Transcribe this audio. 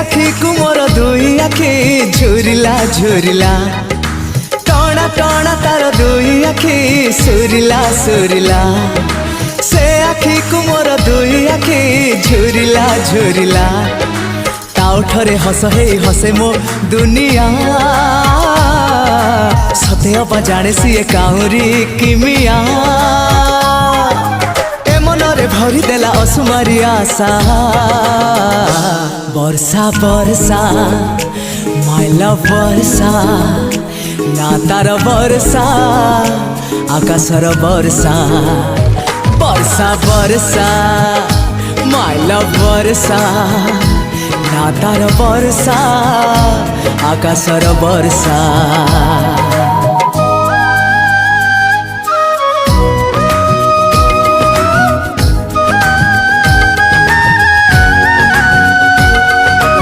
आखि को मोर दुई आखि झुरिला झुरिला टणा टणा तार दुई आखि सुरिला सुरिला से आखि को मोर दुई आखि झुरिला झुरिला ताउठरे हस हे हसे मो दुनिया सते अबा जाने सी काउरी किमिया ए मनरे भरी देला असुमारी आशा वर्षा वर्षा माय लव वर्षा ना तार वर्षा आकाशर वर्षा वर्षा वर्षा माय लव वर्षा ना तार वर्षा आकाशर वर्षा।